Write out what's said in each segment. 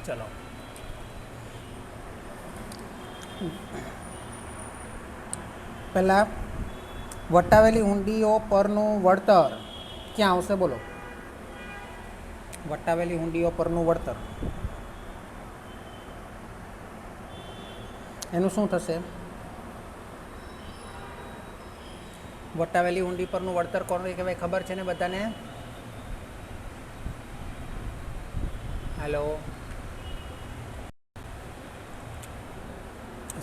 ચલો, પહેલાં વટાવેલી હુંડીઓ પરનું વળતર ક્યાં આવશે? બોલો. વટાવેલી હુંડીઓ પરનું વળતર એનું શું થશે? વટાવેલી હુંડી પરનું વળતર કોને કહેવાય ખબર છે ને બધાને? હાલો,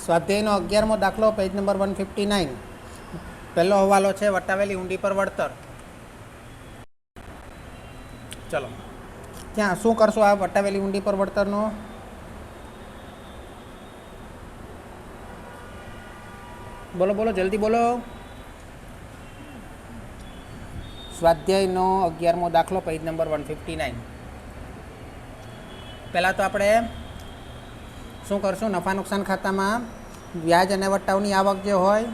સ્વાધ્યાયનો 11મો દાખલો, પેજ નંબર 159. પહેલો હવાલો છે વટાવેલી હુંડી પર વળતર. ચલો, ક્યાં શું કરશો આ વટાવેલી હુંડી પર વળતરનો? બોલો બોલો, જલ્દી બોલો. સ્વાધ્યાયનો 11મો દાખલો, પેજ નંબર 159. પહેલાં તો આપણે શું કરશું? નફા નુકસાન ખાતામાં વ્યાજ અને વટાવની આવક જે હોય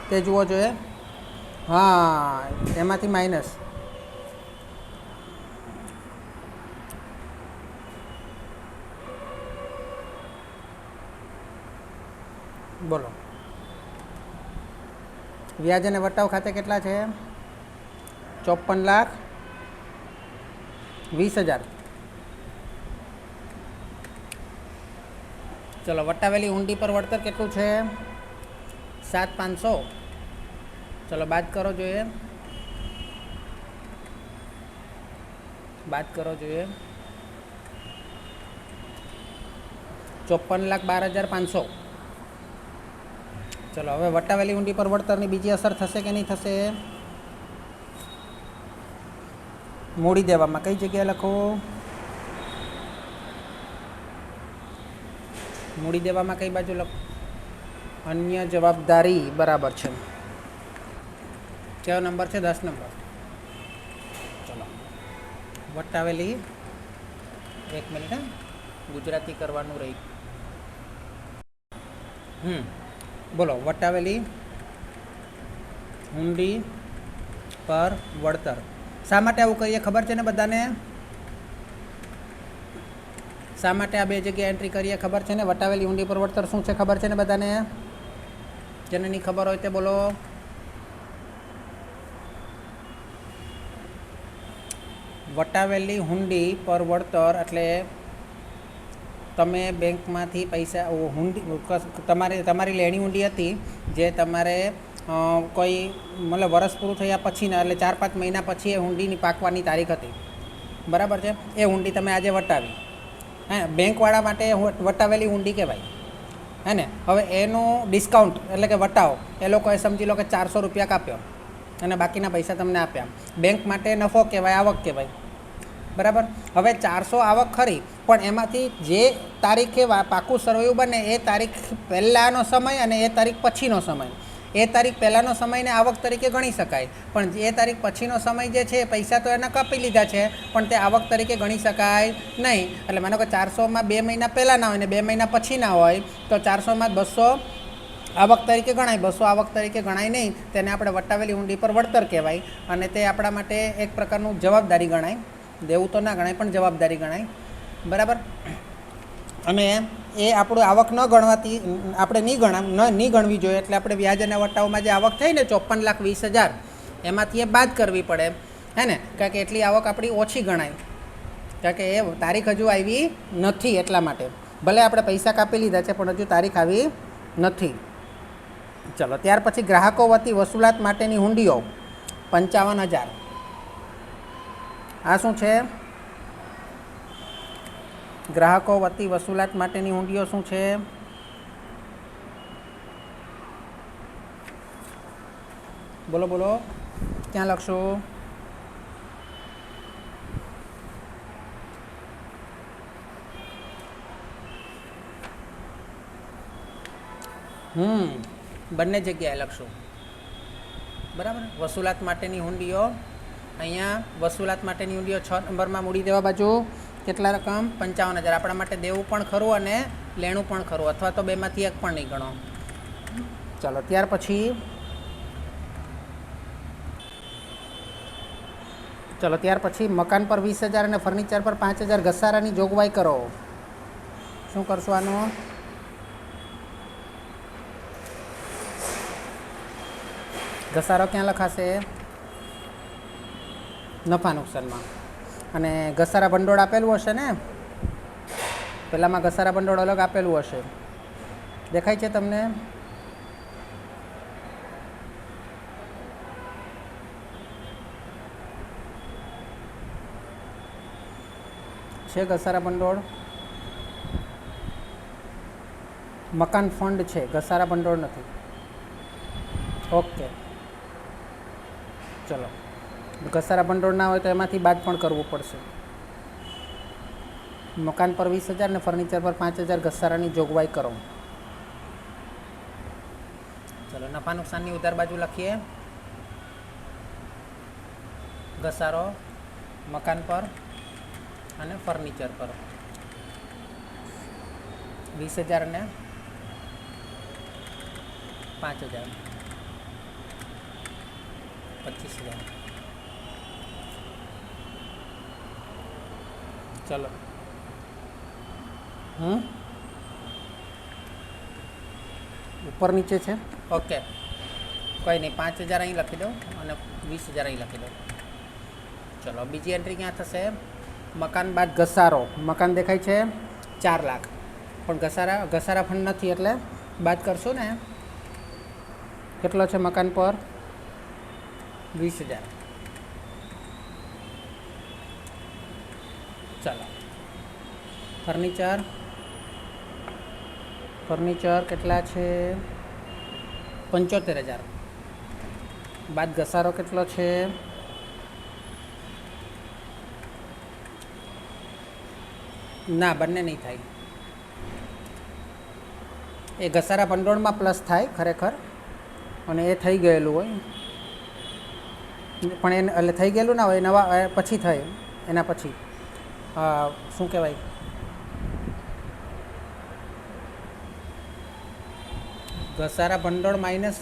તે જુઓ જોઈએ. હા, એમાંથી માઇનસ. બોલો, વ્યાજ અને વટાવ ખાતે કેટલા છે? 54,20,000. ચલો, વટાવેલી હુંડી પર વળતર કેટલું છે? 7,500. ચલો, બાદ કરો જોઈએ. બાદ કરો જોઈએ. 54,12,500. ચલો, હવે વટાવેલી હુંડી પર વળતરની બીજી અસર થશે કે નહીં થશે? મૂડી દેવામાં કઈ જગ્યાએ લખો? મૂડી દેવામાં કઈ બાજુ લખો? અન્ય જવાબદારી. બરાબર છે. કયો નંબર છે? 10 નંબર. ચલો, વટાવેલી, 1 મિનિટ, ગુજરાતી કરવાનું રહી. બોલો, વટાવેલી હુંડી પર વળતર. શા માટે આવું કરીએ ખબર છે ને બધાને? શા માટે આ બે જગ્યાએ એન્ટ્રી કરીએ ખબર છે ને? વટાવેલી હુંડી પર વળતર શું છે ખબર છે ને બધાને? જેને નહીં ખબર હોય તે બોલો. વટાવેલી હુંડી પર વળતર એટલે તમે બેંકમાંથી પૈસા, હુંડી તમારી લેણી હુંડી હતી જે તમારે કોઈ મતલબ વરસ પૂરું થયા પછીના એટલે 4-5 મહિના પછી એ હુંડીની પાકવાની તારીખ હતી. બરાબર છે? એ હુંડી તમે આજે વટાવી. હે, બેંકવાળા માટે વટાવેલી હુંડી કહેવાય. હે ને? હવે એનું ડિસ્કાઉન્ટ એટલે કે વટાવ એ લોકોએ સમજી લો કે 400 રૂપિયા કાપ્યો અને બાકીના પૈસા તમને આપ્યા. બેંક માટે નફો કહેવાય, આવક કહેવાય. બરાબર? હવે 400 આવક ખરી, પણ એમાંથી જે તારીખે પાકું સરવૈયું બને એ તારીખ પહેલાંનો સમય અને એ તારીખ પછીનો સમય. એ તારીખ પહેલાંનો સમયને આવક તરીકે ગણી શકાય, પણ એ તારીખ પછીનો સમય જે છે પૈસા તો એને કાપી લીધા છે પણ તે આવક તરીકે ગણી શકાય નહીં. એટલે માનો કે 400માં 2 મહિના પહેલાંના હોય ને 2 મહિના પછીના હોય તો 400માં 200 આવક તરીકે ગણાય, 200 આવક તરીકે ગણાય નહીં. તેને આપણે વટાવેલી હુંડી પર વળતર કહેવાય અને તે આપણા માટે એક પ્રકારનું જવાબદારી ગણાય. દેવું તો ના ગણાય પણ જવાબદારી ગણાય. બરાબર? અને એ આપણું આવક ન ગણવાથી આપણે નહીં ગણવી જોઈએ. એટલે આપણે વ્યાજ અને વટાવમાં જે આવક થઈ ને 54,20,000 એમાંથી એ બાદ કરવી પડે. હે ને? કારણ કે એટલી આવક આપણી ઓછી ગણાય, કારણ કે એ તારીખ હજુ આવી નથી. એટલા માટે ભલે આપણે પૈસા કાપી લીધા છે પણ હજુ તારીખ આવી નથી. ચલો, ત્યાર પછી ગ્રાહકો વતી વસૂલાત માટેની હુંડીઓ 55,000. આ શું છે? ગ્રાહકો વતી વસૂલાત માટેની હુંડીઓ શું છે? બોલો બોલો, ક્યાં લખશો? બંને જગ્યાએ લખશો. બરાબર? વસૂલાત માટેની હુંડીઓ, અહીંયા વસૂલાત માટેની હુંડીઓ 6 નંબરમાં મૂડી દેવા બાજુ કેટલા રકમ? 55,000. આપણા માટે દેવું પણ ખરું અને લેણું પણ ખરું, અથવા તો બેમાંથી એક પણ નહીં ગણો. ચાલો, ત્યાર પછી મકાન પર 20,000 અને ફર્નિચર પર 5,000 ઘસારાની જોગવાઈ કરો. શું કરશું આનું? ઘસારો ક્યાં લખાશે? નફા નુકસાનમાં. અને ઘસારા ભંડોળ આપેલું હશે ને? પહેલાંમાં ઘસારા ભંડોળ અલગ આપેલું હશે. દેખાય છે તમને? છે ઘસારા ભંડોળ? મકાન ફંડ છે, ઘસારા ભંડોળ નથી. ઓકે, ચલો. ઘસારા ભંડોળ ના હોય તો એમાંથી બાદ પણ કરવું પડશે. મકાન પર 20,000 ને ફર્નિચર પર 5,000 ઘસારાની જોગવાઈ કરો. ચલો, નફા નુકસાનની ઉધાર બાજુ લખીએ. ઘસારો મકાન પર અને ફર્નિચર પર 20,000 ને 5,000, 25,000. ચલો. ઉપર નીચે છે? ઓકે, કોઈ નહીં. 5,000 અહીં લખી દો અને 20,000 અહીં લખી દો. ચલો, બીજી એન્ટ્રી ક્યાં થશે? મકાન બાદ ઘસારો. મકાન દેખાય છે 4 લાખ, પણ ઘસારા ફંડ નથી એટલે બાદ કરશું ને. કેટલો છે મકાન પર? 20,000. ચાલો. ફર્નિચર કેટલા છે? 75,000. બાદ ઘસારો કેટલો છે? ના, બંને નહીં થાય. એ ઘસારા ભંડોળમાં પ્લસ થાય ખરેખર, અને એ થઈ ગયેલું હોય. પણ એટલે થઈ ગયેલું ના હોય, નવા પછી થાય. એના પછી શું કહેવાય? ઘસારા ભંડોળ માઇનસ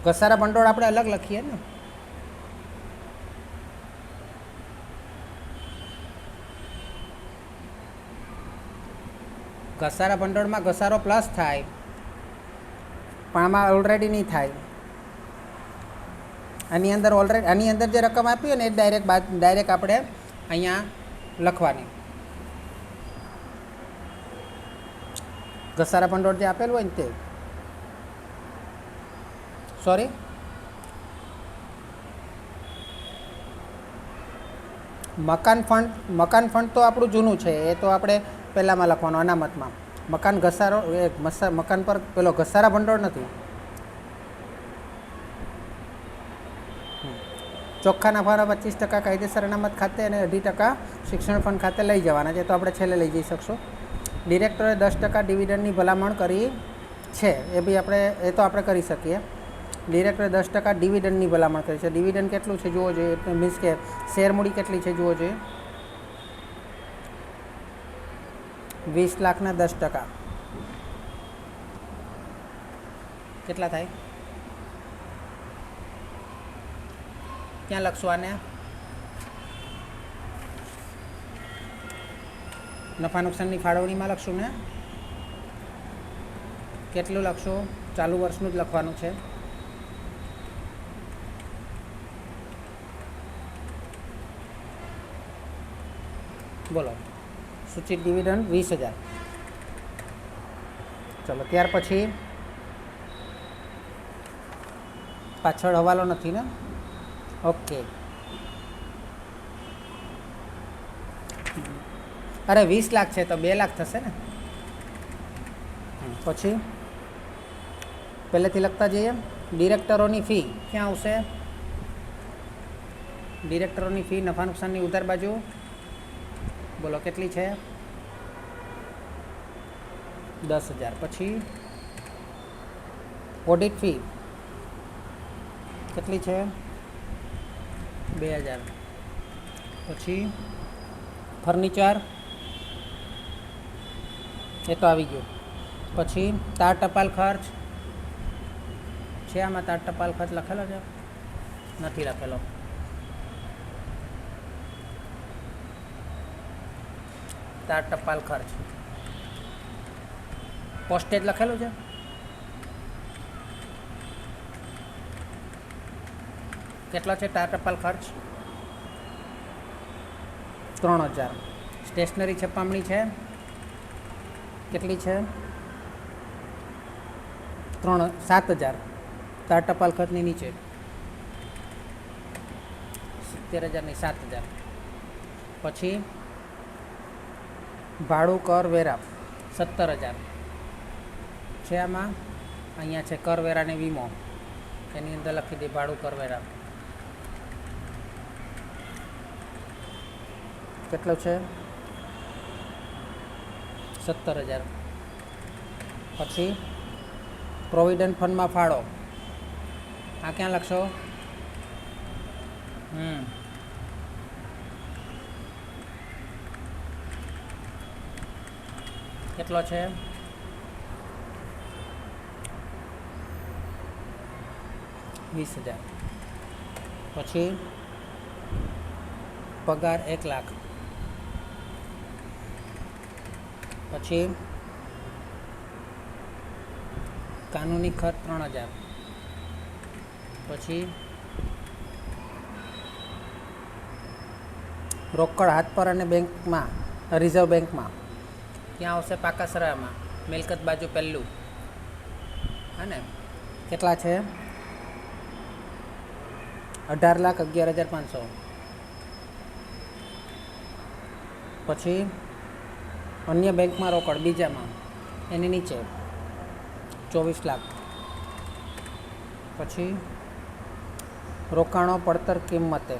ઘસારા ભંડોળ આપણે અલગ લખીએ ને. ઘસારા ભંડોળમાં ઘસારો પ્લસ થાય, પણ આમાં ઓલરેડી નહીં થાય. આની અંદર જે રકમ આપી હોય ને એ ડાયરેક્ટ આપણે અહીંયા લખવાની. ઘસારા ભંડોળ જે આપેલું હોય ને તે. સોરી, મકાન ફંડ તો આપણું જૂનું છે, એ તો આપણે પહેલાંમાં લખવાનું અનામતમાં. મકાન પર પેલો ઘસારા ભંડોળ નથી. ચોખ્ખા નફાના 25% કાયદેસર અનામત ખાતે અને 18% શિક્ષણ ફંડ ખાતે લઈ જવાના છે. તો આપણે છેલ્લે લઈ જઈ શકશું. ડિરેક્ટરે 10% ડિવિડન્ડની ભલામણ કરી છે, એ તો આપણે કરી શકીએ. ડિરેક્ટરે 10% ડિવિડન્ડની ભલામણ કરી છે. ડિવિડન્ડ કેટલું છે જોવો જોઈએ, મીન્સ કે શેર મૂડી કેટલી છે જોવો જોઈએ. 20 લાખના 10% કેટલા થાય? ક્યાં લખશું આને? નફા નુકસાનની ફાળવણીમાં લખશું ને. કેટલું લખશું? ચાલુ વર્ષનું જ લખવાનું છે. બોલો. સૂચિત ડિવિડન્ડ 20,000. ચલો, ત્યાર પછી પાછળ હવાલો નથી ને? ઓકે. અરે 20 લાખ છે તો 2 લાખ થશે ને. પછી પહેલેથી લખતા જઈએ. ડિરેક્ટરોની ફી ક્યાં આવશે? ડિરેક્ટરોની ફી નફા નુકસાનની ઉધાર બાજુ. બોલો કેટલી છે? 10,000. પછી ઓડિટ ફી કેટલી છે? 2,000. પછી ફર્નિચર એ તો આવી ગયું. પછી તાર ટપાલ ખર્ચ છે આમાં? તાર ટપાલ ખર્ચ લખેલો છે? નથી લખેલો. તાર ટપાલ ખર્ચ. પોસ્ટેજ લખેલું છે. કેટલો છે તાર ટપાલ ખર્ચ? 3000. સ્ટેશનરી છપામણી છે કેટલી છે? 7000. તાર ટપાલ ખર્ચની નીચે 17000 નહીં 7000. પછી ભાડું કર વેરા 17000 છે. આમાં અહીંયા છે કરવેરા ને વીમો, એની અંદર લખી દે ભાડું કરવેરા કેટલો છે? 17000. પછી પ્રોવિડન્ટ ફંડમાં ફાળો, આ ક્યાં લખશો? કેટલો છે? 20000. પછી પગાર 1,00,000. પછી કાનૂની ખર્ચ 3000. પછી રોકડ હાથ પર અને બેંકમાં, રિઝર્વ બેંકમાં ક્યાં આવશે? પાકાસરામાં, મિલકત બાજુ પહેલું. હા ને? કેટલા છે? 18,11,500. પછી અન્ય બેંકમાં રોકડ બીજામાં, એની નીચે 24 લાખ. પછી રોકાણો પડતર કિંમતે,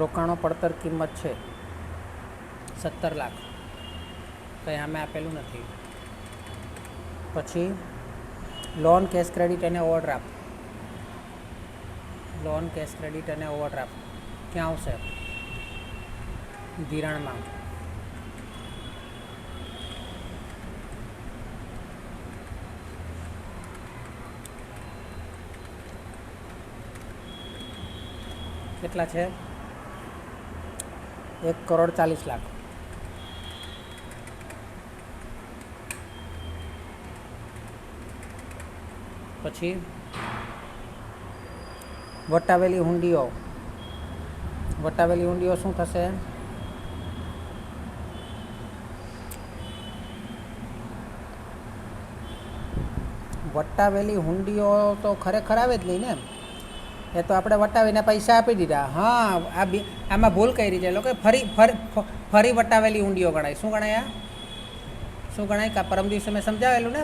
રોકાણો પડતર કિંમત છે 17 લાખ, કંઈ આમે આપેલું નથી. પછી લોન, કેશ ક્રેડિટ અને ઓવરડ્રાફ્ટ, લોન, કેશ ક્રેડિટ અને ઓવરડ્રાફ્ટ ક્યાં આવશે? ધિરાણમાં. કેટલા છે? 1,40,00,000. પછી વટાવેલી હુંડીઓ, વટાવેલી હુંડીઓ શું થશે? વટાવેલી હુંડીઓ તો ખરેખર આવે જ નહીં ને, એ તો આપણે વટાવીને પૈસા આપી દીધા. હા, આમાં ભૂલ કરી છે લોકો. ફરી વટાવેલી ઊંડીઓ ગણાય. શું ગણાય? શું ગણાય? કા પરમ દિવસે મેં સમજાવેલું ને,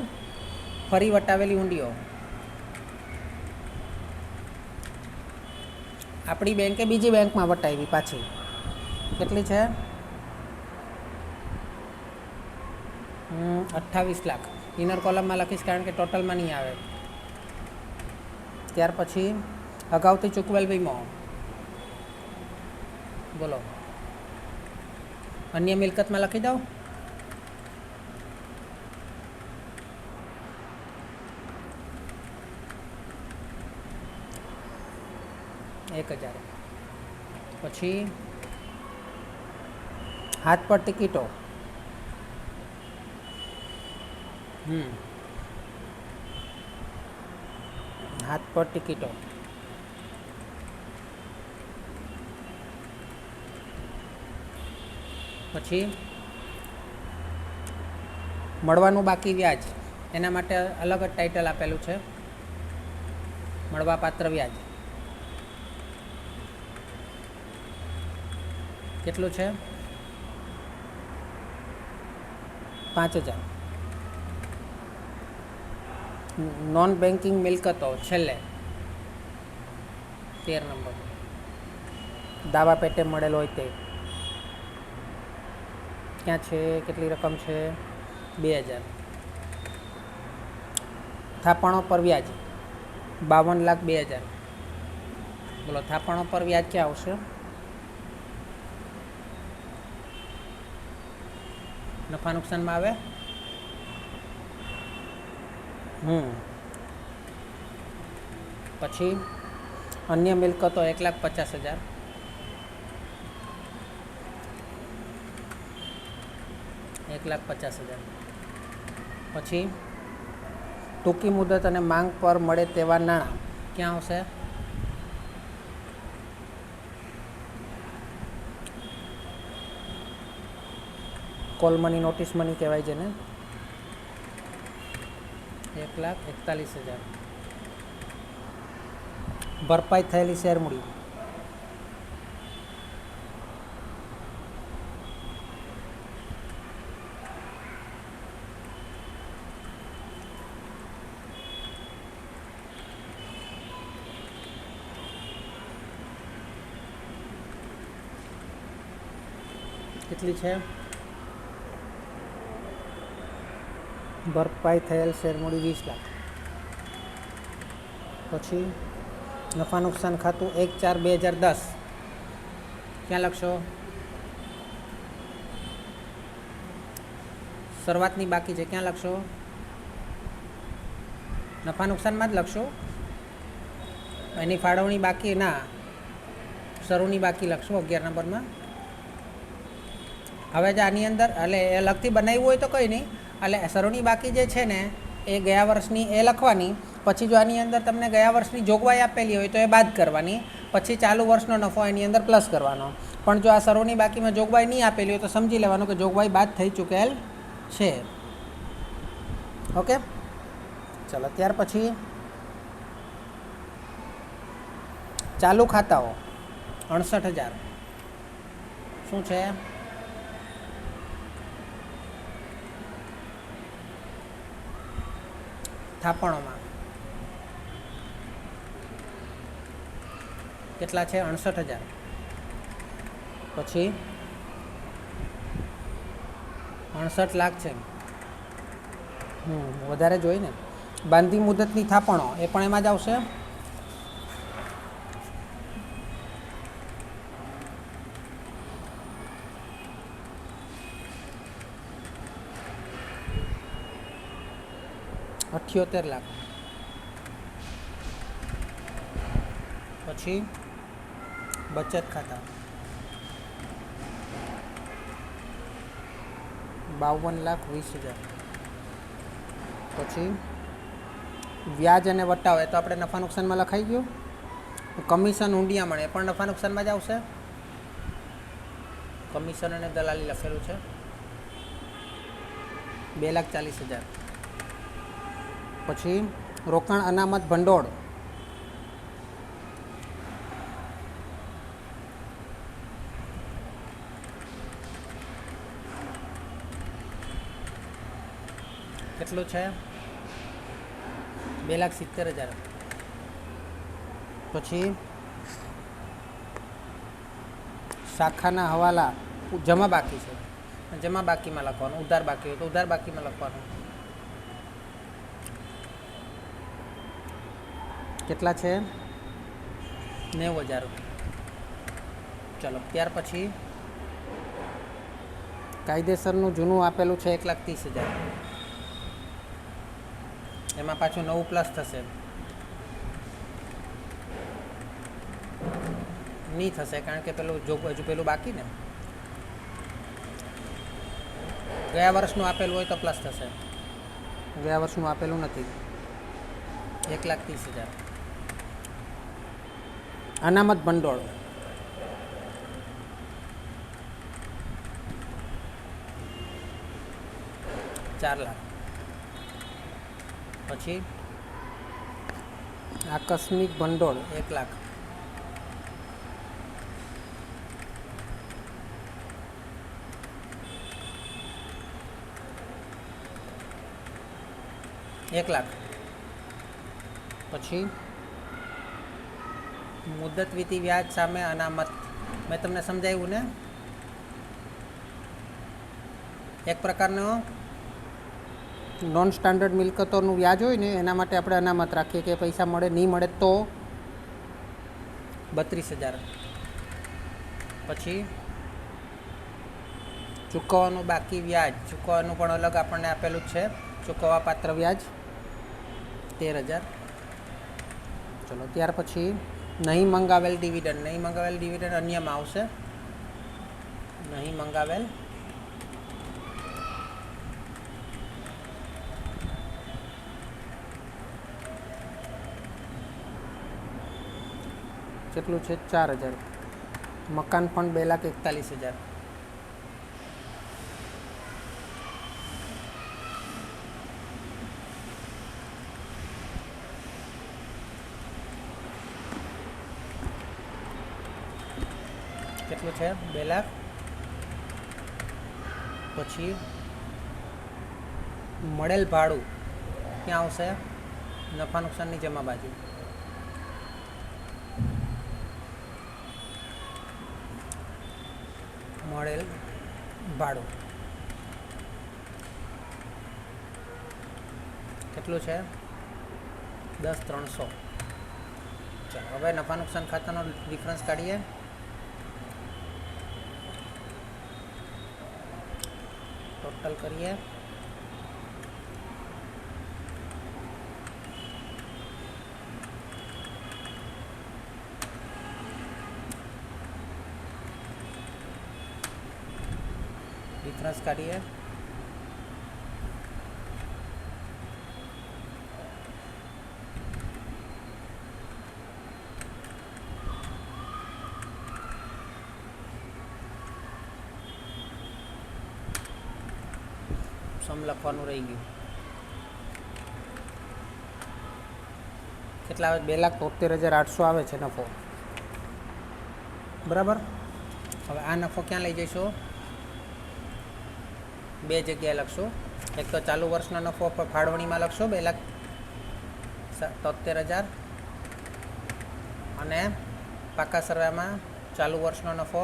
ફરી વટાવેલી ઊંડીઓ. આપણી બેંકે બીજી બેંકમાં વટાવી પાછી. કેટલી છે? 28 લાખ. ઇનર કોલમમાં લખીશ કારણ કે ટોટલમાં નહીં આવે. ત્યાર પછી અગાઉથી ચૂકવેલ વીમો, બોલો. અન્ય મિલકતમાં લખી દઉં. $1,000. પછી હાથ પર ટિકિટો, હાથ પર ટિકિટો. પછી મળવાનું બાકી વ્યાજ, એના માટે અલગ જ ટાઇટલ આપેલું છે, મળવાપાત્ર વ્યાજ. કેટલું છે? 5,000. નોન બેન્કિંગ મિલકતો છેલ્લે 13 નંબર, દાવા પેટે મળેલ હોય તે ક્યાં છે? કેટલી રકમ છે? 2,000. થાપણો પર વ્યાજ 52,02,000. બોલો, થાપણો પર વ્યાજ ક્યાં આવશે? નફા નુકસાનમાં આવે. પછી અન્ય મિલકતો 1,50,000. 1,50,000. પછી ટૂંકી મુદત અને માંગ પર મળે તેવા નાણાં ક્યાં આવશે? કોલ મની, નોટિસ મની કહેવાય છે ને. 1,41,000. ભરપાઈ થયેલી શેર મૂડી કેટલી છે? ભરપાઈ થયેલ શેર મૂડી 20 લાખ. પછી નફા નુકસાન ખાતું 1/4/2010 ક્યાં લખશો? શરૂઆતની બાકી છે, ક્યાં લખશો? નફા નુકસાનમાં જ લખશો. એની ફાળવણી બાકી ના, શરૂની બાકી લખશો 11 નંબરમાં. હવે જે આની અંદર એટલે એ અલગથી બનાવ્યું હોય તો કંઈ નહીં, એટલે શરૂની બાકી જે છે ને એ ગયા વર્ષની એ લખવાની. પછી જો આની અંદર તમને ગયા વર્ષની જોગવાઈ આપેલી હોય તો એ બાદ કરવાની. પછી ચાલુ વર્ષનો નફો એની અંદર પ્લસ કરવાનો. પણ જો આ શરૂની બાકીમાં જોગવાઈ નહીં આપેલી હોય તો સમજી લેવાનું કે જોગવાઈ બાદ થઈ ચૂકેલ છે. ઓકે, ચાલો. ત્યાર પછી ચાલુ ખાતાઓ 68,000 શું છે? થાપણોમાં કેટલા છે? 68,000. પછી 68 લાખ છે. વધારે જોઈ ને. બાંધી મુદતની થાપણો એ પણ એમાં જ આવશે. $78 લાખ. પછી બચત ખાતા 52,20,000. પછી વ્યાજ અને વટાવ એ તો આપણે નફા નુકસાનમાં લખાઈ ગયું. કમિશન, ઊંડિયામણ એ પણ નફા નુકસાનમાં જ આવશે. કમિશન અને દલાલી લખેલું છે. 2,40,000. પછી રોકાણ, અનામત, ભંડોળ કેટલું છે? 2,70,000. પછી શાખાના હવાલા જમા બાકી છે, જમા બાકીમાં લખવાનું. ઉધાર બાકી હોય તો ઉધાર બાકીમાં લખવાનું. કેટલા છે? 90,000. ચલો. ત્યાર પછી કાયદેસરનું જૂનું આપેલું છે 1,30,000. એમાં પાછું નવું પ્લસ થશે. નહીં થશે કારણ કે પેલું હજુ પેલું બાકી ને. ગયા વર્ષનું આપેલું હોય તો પ્લસ થશે. ગયા વર્ષનું આપેલું નથી. 1,30,000. અનામત ભંડોળ 4 લાખ. પછી આકસ્મિક ભંડોળ 1 લાખ. પછી મુદત વીતી વ્યાજ સામે અનામત મેં તમને સમજાવ્યું ને. એક પ્રકારનો નોન સ્ટાન્ડર્ડ મિલકતોનું વ્યાજ હોય ને એના માટે આપણે અનામત રાખીએ કે પૈસા મળે, નહીં મળે તો 32,000. પછી ચૂકવવાનું બાકી વ્યાજ, ચૂકવવાનું પણ અલગ આપણને આપેલું જ છે. ચૂકવવા પાત્ર વ્યાજ 13,000. ચલો. ત્યાર પછી નહીં મંગાવેલ ડિવિડન્ડ. નહીં મંગાવેલ ડિવિડન્ડ અન્યમાં આવશે. નહીં મંગાવેલ કેટલું છે? 4000. મકાન ફંડ 2,41,000. કેટલું છે? 2 લાખ. પછી મળેલ ભાડું ક્યાં આવશે? નફા નુકસાનની જમા બાજુ. મળેલ ભાડું કેટલું છે? 10,300. ચાલો હવે નફા નુકસાન ખાતાનો ડિફરન્સ કાઢીએ. ટોટલ કરીએ. ડિફરન્સ કાઢીએ. સમ લખવાનું રહી ગયું. કેટલા આવે? 2,73,800 આવે છે નફો. બરાબર. હવે આ નફો ક્યાં લઈ જઈશું? 2 જગ્યાએ લખશો. એક તો ચાલુ વર્ષનો નફો ફાળવણીમાં લખશો 2,73,000 અને પાકા સરવાળામાં ચાલુ વર્ષનો નફો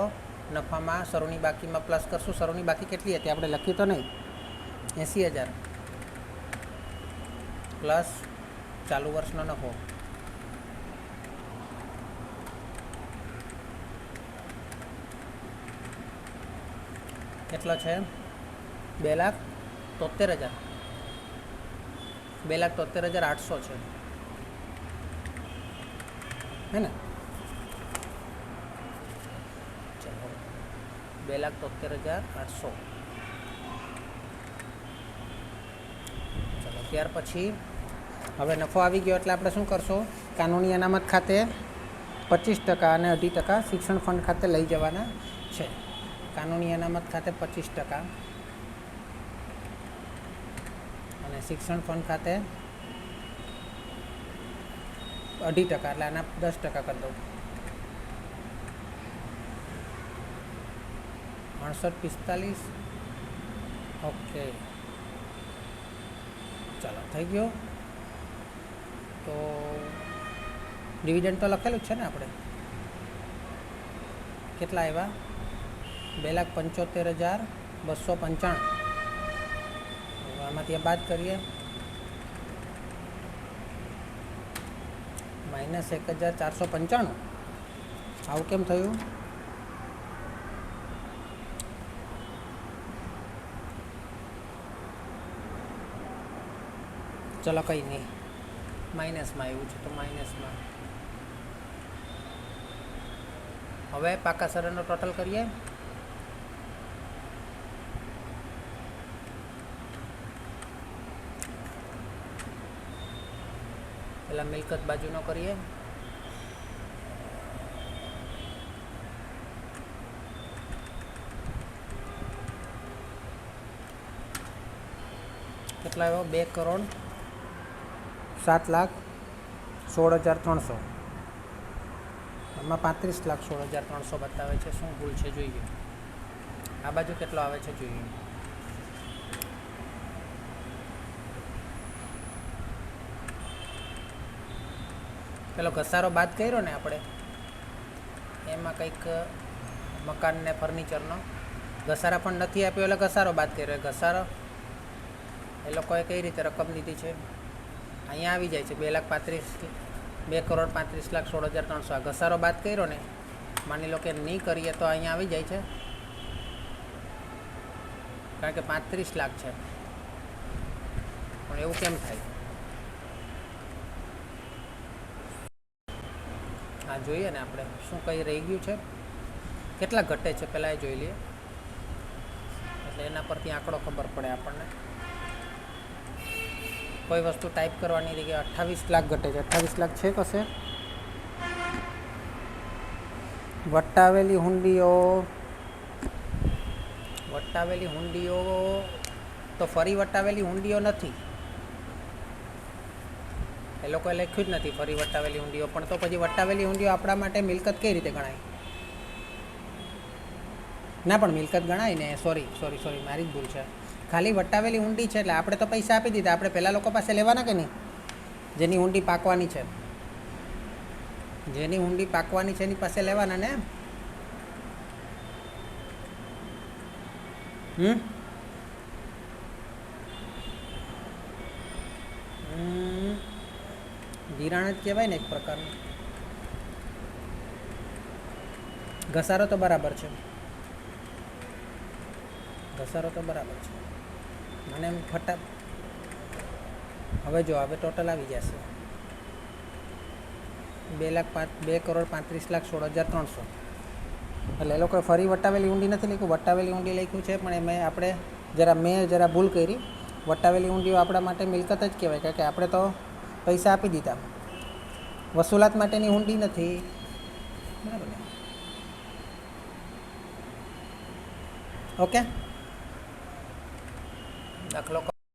નફામાં શરૂની બાકીમાં પ્લસ કરશું. શરૂની બાકી કેટલી હતી આપણે લખ્યું તો નહીં? 80,000 પ્લસ ચાલુ વર્ષનો નફો. કેટલો છે? 2,73,000. 2,73,800 છે, હે ને? ચલો 2,73,800. ચલો ત્યાર પછી હવે નફો આવી ગયો એટલે આપણે શું કરશું? કાનૂની અનામત ખાતે 25% અને 2.5% શિક્ષણ ફંડ ખાતે લઈ જવાના છે. કાનૂની અનામત ખાતે 25% અને શિક્ષણ ફંડ ખાતે 2.5%, એટલે આના 10% કરી દઉં. 68,45. ઓકે, ચાલો થઈ ગયો. તો ડિવિડન્ડ તો લખેલું જ છે ને આપણે? કેટલા આવ્યા? 2,75,295. આમાંથી બાદ કરીએ. -1,495. આવું કેમ થયું? ચલો કંઈ નહીં, માઇનસમાં આવ્યું છે તો માઇનસમાં. હવે પાકા સરનો ટોટલ કરીએ. પહેલાં મિલકત બાજુનો કરીએ. કેટલા આવ્યો? 2,07,16,300. આમાં 35,16,300 બતાવે છે. શું ભૂલ છે જોઈએ. આ બાજુ કેટલો આવે છે જોઈએ. પેલો ઘસારો બાદ કર્યો ને આપણે, એમાં કંઈક મકાન ને ફર્નિચરનો ઘસારા પણ નથી આપ્યો એટલે ઘસારો બાદ કર્યો. ઘસારો એ લોકોએ કઈ રીતે રકમ લીધી છે? અહીંયા આવી જાય છે 2,35,16,300. આ ઘસારો બાદ કર્યો ને, માની લો કે નહીં કરીએ તો અહીંયા આવી જાય છે, કારણ કે 35 લાખ છે. પણ એવું કેમ થાય? હા જોઈએ ને આપણે શું કંઈ રહી ગયું છે, કેટલા ઘટે છે પહેલાં એ જોઈ લઈએ, એટલે એના પરથી આંકડો ખબર પડે આપણને. કોઈ વસ્તુ ટાઈપ કરવાની રહી ગઈ. 28 લાખ ઘટે છે. 28 લાખ છે કશે? વટાવેલી હુંડીઓ તો ફરી વટાવેલી હુંડીઓ નથી, એ લોકોએ લખ્યું જ નથી ફરી વટાવેલી હુંડીઓ. પણ તો પછી વટાવેલી હુંડીઓ આપણા માટે મિલકત કઈ રીતે ગણાય? ના, પણ મિલકત ગણાય ને. સોરી મારી જ ભૂલ છે. ખાલી વટાવેલી હુંડી છે એટલે આપણે તો પૈસા આપી દીધા, આપણે પેલા લોકો પાસે લેવાના કે નહીં? જેની હુંડી પાકવાની છે એની પાસે લેવાના ને. ધિરાણ જ કહેવાય ને એક પ્રકારનું. ઘસારો તો બરાબર છે, મને એમ હવે ટોટલ આવી જશે 2,35,16,300. એટલે એ લોકોએ ફરી વટાવેલી ઊંડી નથી લખ્યું, વટાવેલી ઊંડી લખ્યું છે. પણ મેં જરા ભૂલ કરી. વટાવેલી ઊંડીઓ આપણા માટે મિલકત જ કહેવાય, કારણ કે આપણે તો પૈસા આપી દીધા. વસૂલાત માટેની ઊંડી નથી, બરાબર ને? ઓકે, દાખલો